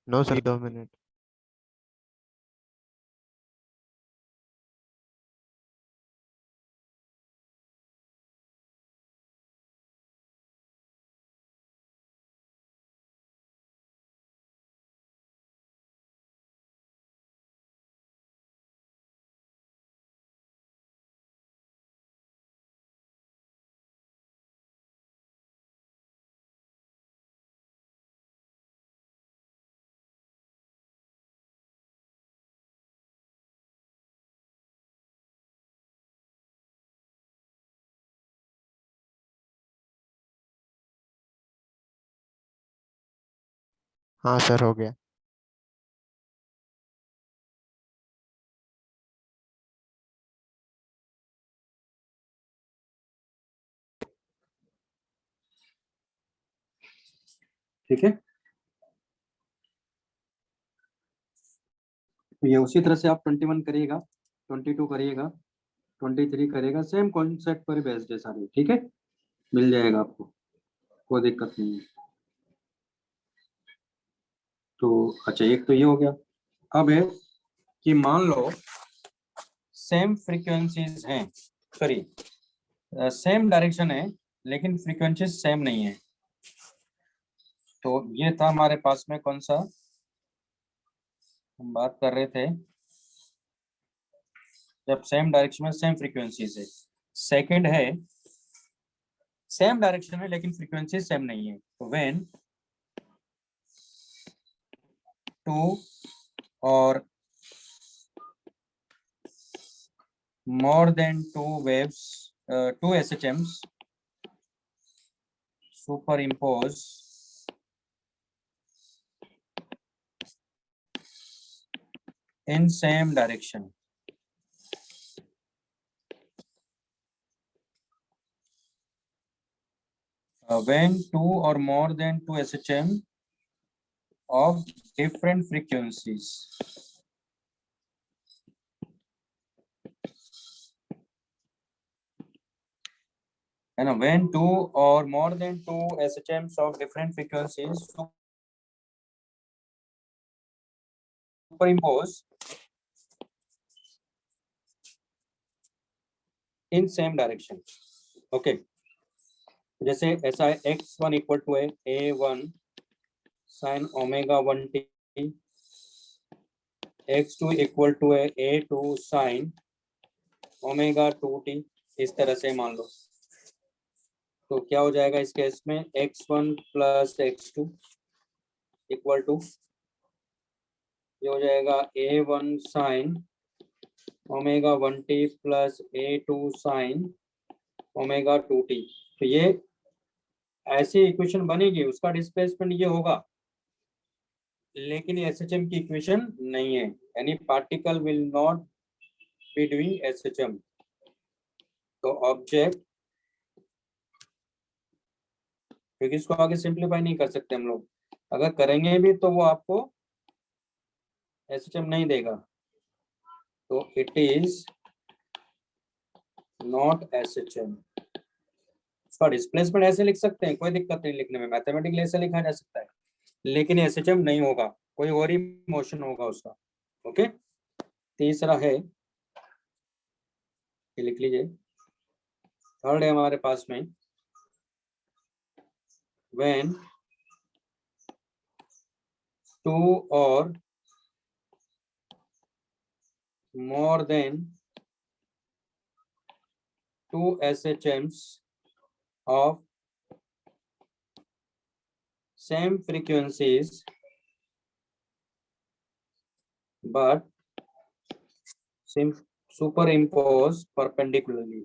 No sir, 2 minute. हाँ सर, हो गया। ठीक है, तो ये उसी तरह से आप 21 करिएगा, 22 करिएगा, 23 करेगा, सेम कॉन्सेप्ट पर बेस्ड है सारे। ठीक है, मिल जाएगा आपको, कोई दिक्कत नहीं है। तो अच्छा, एक तो ये हो गया। अब है कि मान लो सेम फ्रीक्वेंसीज हैं, सॉरी सेम डायरेक्शन है लेकिन फ्रीक्वेंसीज सेम नहीं है। तो ये था हमारे पास में कौन सा हम बात कर रहे थे, जब सेम डायरेक्शन में सेम फ्रीक्वेंसीज है। सेकंड है सेम डायरेक्शन है लेकिन फ्रीक्वेंसी सेम नहीं है। तो व्हेन टू और more than two SHMs superimpose in same direction. When two or more than two SHM of different frequencies and when two or more than two SHMs of different frequencies superimpose in same direction. Okay, जैसे ऐसा है x1 equal to है a1 sin omega 1t, x2 equal to है a2 sin omega 2t, इस तरह से मान लो। तो क्या हो जाएगा इस केस में, x1 plus x2 equal to ये हो जाएगा a1 sin omega 1t plus a2 sin omega 2t। तो ये ऐसी इक्वेशन बनेगी, उसका डिस्प्लेसमेंट ये होगा, लेकिन एसएचएम की इक्वेशन नहीं है, यानी particle will not be doing SHM. तो ऑब्जेक्ट, क्योंकि इसको आगे सिंप्लीफाई नहीं कर सकते हम लोग, अगर करेंगे भी तो वो आपको एसएचएम नहीं देगा। तो इट इज नॉट एसएचएम। इसका डिस्प्लेसमेंट ऐसे लिख सकते हैं, कोई दिक्कत नहीं लिखने में, मैथमेटिकली ऐसे लिखा जा सकता है, लेकिन एसएचएम नहीं होगा, कोई और ही मोशन होगा उसका। ओके, तीसरा है, ये लिख लीजिए। थर्ड है हमारे पास में व्हेन टू और more than two SHMs of same frequencies but superimpose perpendicularly.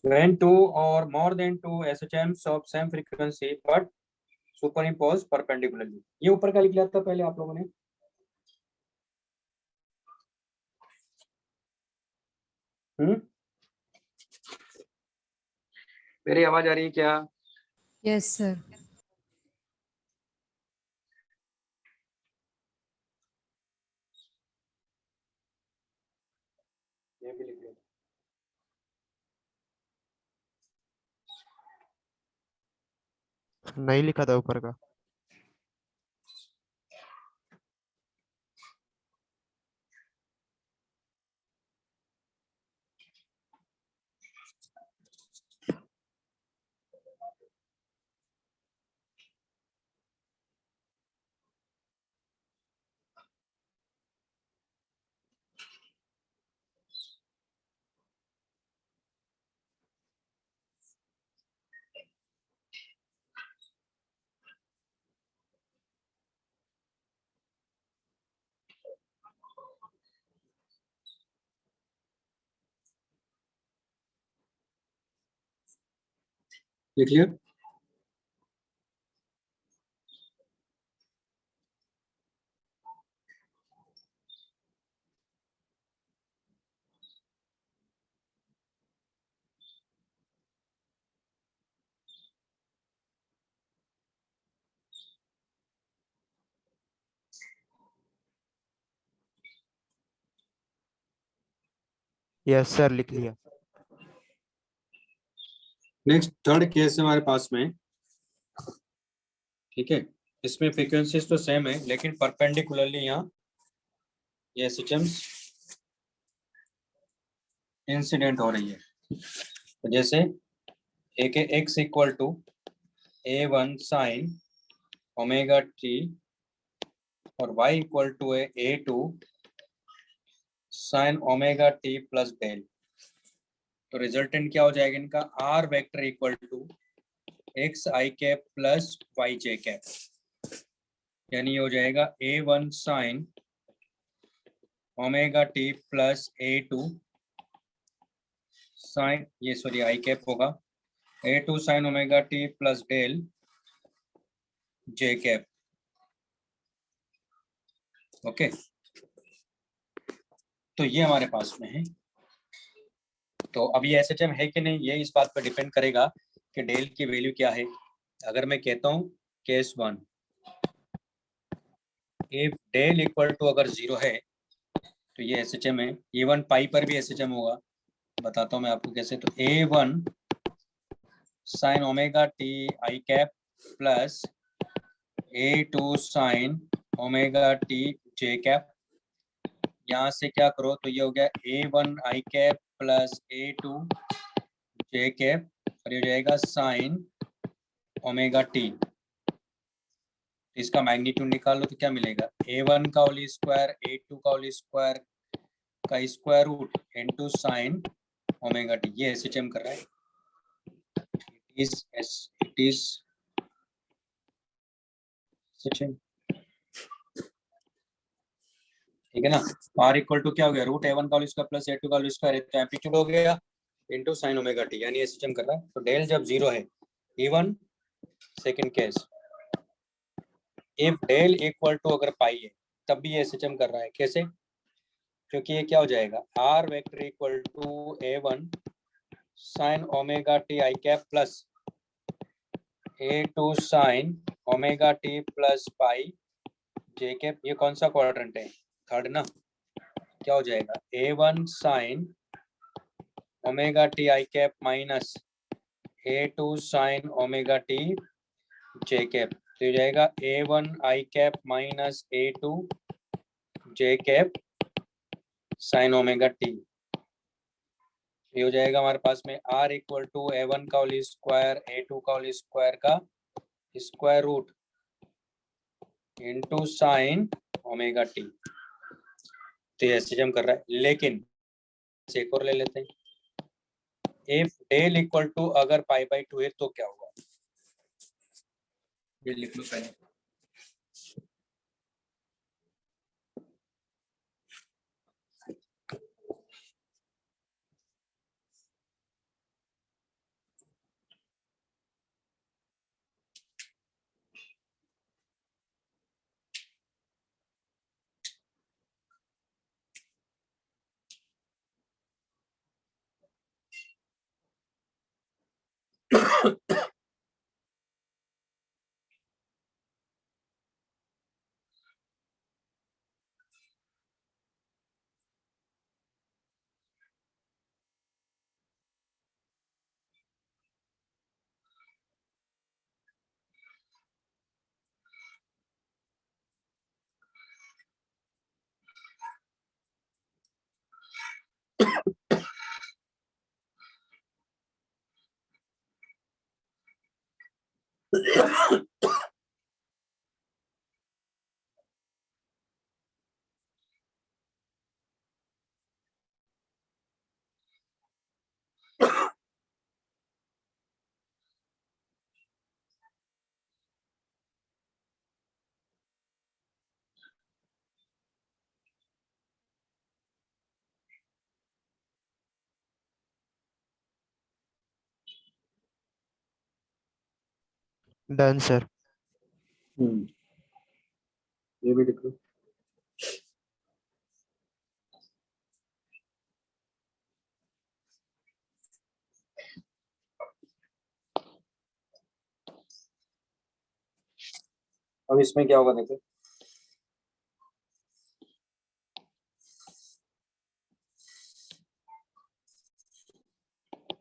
When two or more than two SHMs of same frequency but superimpose perpendicularly. ये ऊपर का लिख लिया था पहले आप लोगों ने। मेरी आवाज आ रही है क्या? Yes, sir. ये भी लिख लिया। नहीं लिखा था ऊपर का। लिख लिया? यस सर, लिख लिया। नेक्स्ट थर्ड केस है हमारे पास में, ठीक है। इसमें फ्रीक्वेंसीज तो सेम है लेकिन परपेंडिकुलरली यहाँ ये सिस्टम्स इंसिडेंट हो रही है। तो जैसे एक है x equal to a1 sine omega t और y इक्वल टू है a2 sine omega t plus del. तो रिजल्टेंट क्या हो जाएगा इनका, r vector equal to x i cap plus y j cap, यानी हो जाएगा a1 sine omega t plus a2 sine, ये सॉरी आई कैप होगा, a2 sine omega t plus del j cap. Okay, तो ये हमारे पास में है। तो अब ये SHM है कि नहीं ये इस बात पर डिपेंड करेगा कि डेल की वैल्यू क्या है। अगर मैं कहता हूँ case 1, if del equal to अगर 0 है तो ये SHM है। इवन पाई पर भी SHM होगा, बताता हूँ मैं आपको कैसे। तो a1 sine omega t I cap plus a2 sine omega T J cap, यहाँ से क्या करो तो ये हो गया a1 आई कैप प्लस a2 जे कैप और ये हो जाएगा साइन ओमेगा टी। इसका मैग्नीट्यूड निकाल लो तो क्या मिलेगा, a1 का होल स्क्वायर a2 का होल स्क्वायर का square root into sine omega t. ये SHM कर रहा है। इट इज SHM, ठीक है ना। r इक्वल टू क्या हो गया, रूट a1 का होल स्क्वायर प्लस a2 का होल स्क्वायर, तो एम्पलीट्यूड हो गया इनटू साइन ओमेगा टी, यानी SHM कर रहा है। तो डेल जब 0 है, even second case, if del equal to अगर पाई है तब भी ये SHM कर रहा है। कैसे, क्योंकि ये क्या हो जाएगा, r vector equal to a1 sine omega t I cap plus a2 sine omega t plus pi J cap. ये कौन सा क्वाड्रेंट है, थर्ड ना। क्या हो जाएगा, a1 sine omega t I cap minus a2 sine omega T J cap, तो हो जाएगा a1 आई कैप माइनस a2 जे कैप साइन ओमेगा टी। ये हो जाएगा हमारे पास में r इक्वल टू a1 का होल स्क्वायर a2 का होल स्क्वायर का square root into sine omega t. तो ये SHM कर रहा है। लेकिन एक और ले लेते हैं, इफ डेल इक्वल टू अगर पाई बाई 2 है तो क्या होगा, ये लिख लो पहले। Done sir. ये भी लिख लो। अब इसमें क्या होगा देखो,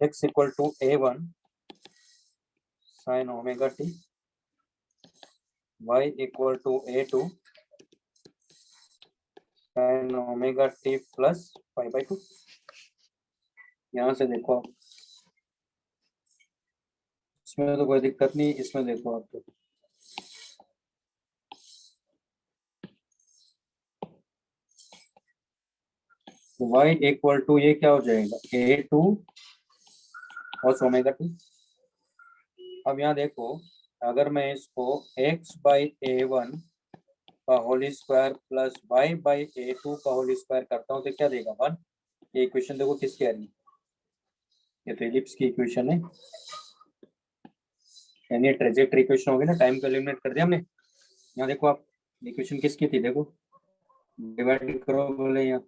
x equal to a1 sin omega t, y equal to a2 sin omega t plus 5/2। यहाँ से देखो आप, इसमें तो कोई दिक्कत नहीं, इसमें देखो आप तो y इक्वल टू ये क्या हो जाएगा a2 और ओमेगा t। अब यहाँ देखो, अगर मैं इसको x बाई a1 का whole square plus y by a2 का होल स्क्वायर करता हूँ तो क्या देगा 1। ये इक्वेशन देखो किसकी आ रही है, ये तो इलिप्स की इक्वेशन है, यानी ट्रेजेक्टरी इक्वेशन होगी ना, टाइम को एलिमिनेट कर दिया हमने। यहाँ देखो आप, इक्वेशन किसकी थी देखो, डिवाइड करो बोले यहाँ,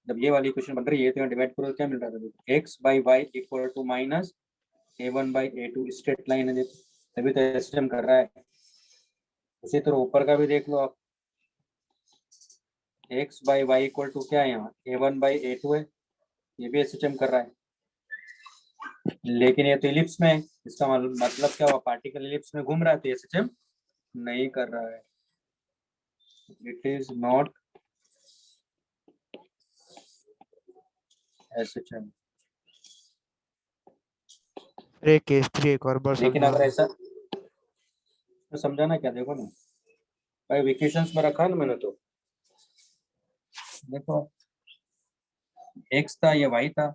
जब ये वाली इक्वेशन बन रही है तो यहाँ डिवाइड करो क्या मिल रहा था, x by y equal to minus a1 by a2 straight line है देखो, तभी तो एसएम कर रहा है। उसी तरह ऊपर का भी देख लो आप, x by y equal to क्या है यहाँ a1 बाई a2 है, ये भी एसएम कर रहा है, लेकिन ये तो इलिप्स में है, इसका मतलब क्या हुआ, पार्टिकल इलिप्स में घूम रहा है तो एसएम नहीं कर रहा है, इट इज नॉट एसएम। अरे केस 3 एक और बार लेकिन समझा अगर दो। ऐसा तो समझाना क्या, देखो ना भाई, इक्वेशंस में रखा है ना मैंने, तो देखो x था, ये y था,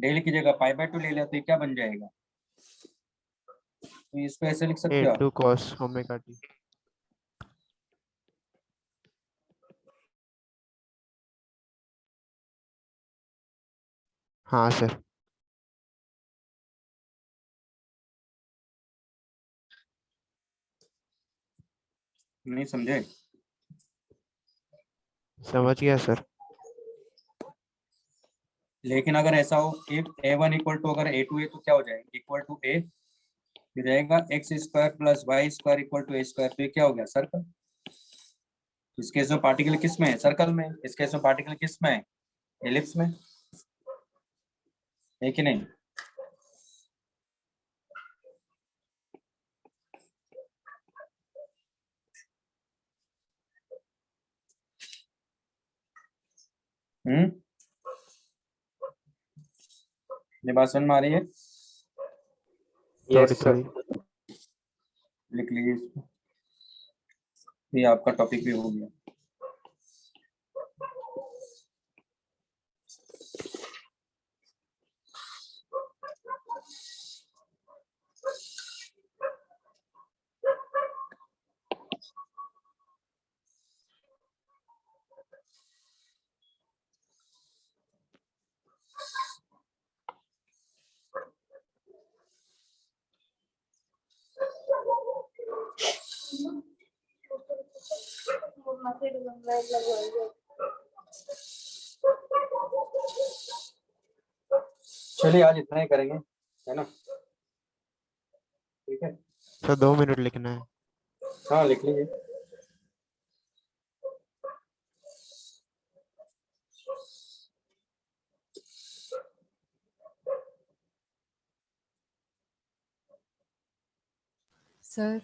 डेल की जगह π/2 ले लिया तो ये क्या बन जाएगा, तो इसको ऐसे लिख सकते हो आप। A2 cos omega t। हाँ सर। नहीं समझे, समझ गया सर। लेकिन अगर ऐसा हो कि a1 इक्वल टू अगर a2 है तो क्या हो जाएगा, इक्वल टू a फिर रहेगा x square plus y square equal to a square, तो ये क्या हो गया सर्कल। इस केस में पार्टिकल किस में है, सर्कल में, इस केस में पार्टिकल किस में है, एलिप्स में है कि नहीं। ये बात समझ में आ रही है, थोड़ी थोड़ी। लिख लीजिए इसको, ये आपका टॉपिक भी हो गया। चलिए आज इतना ही करेंगे, है ना, ठीक है। सर 2 मिनट लिखना है। हाँ लिख लीजिए। सर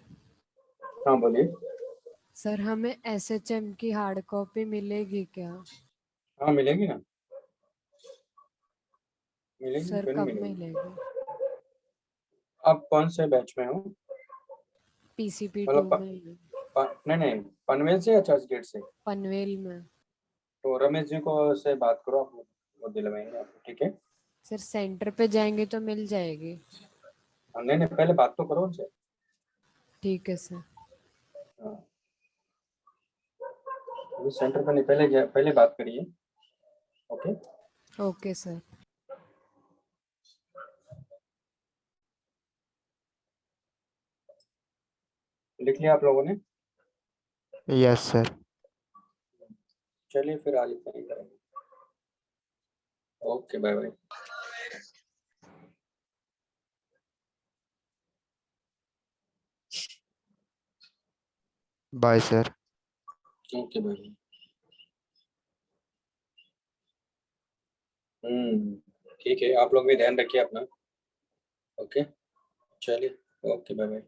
हाँ बोलिए। सर हमें एसएचएम की हार्ड कॉपी मिलेगी क्या? हाँ मिलेगी ना, मिलेगी, सर क्यों नहीं कब मिलेगी। मिलेगी? आप कौन से बैच में हो, पीसीपी मतलब 2 में, नहीं पनवेल से या चर्च गेट से, पनवेल में। तो रमेश जी को से बात करो आप, वो दिलवाएंगे आपको, ठीक है। सर सेंटर पे जाएंगे तो मिल जाएगी? नहीं नहीं, पहले बात तो करो उनसे। ठीक है सर। हाँ, अभी सेंटर पे नहीं, पहले बात करिए, ओके। Okay sir. लिख लिया आप लोगों ने? Yes sir. चलिए फिर आज इतना ही करेंगे। Okay, bye bye. Bye sir. Okay bye. ठीक है, आप लोग भी ध्यान रखिए अपना। ओके, चलिए, ओके, बाय बाय।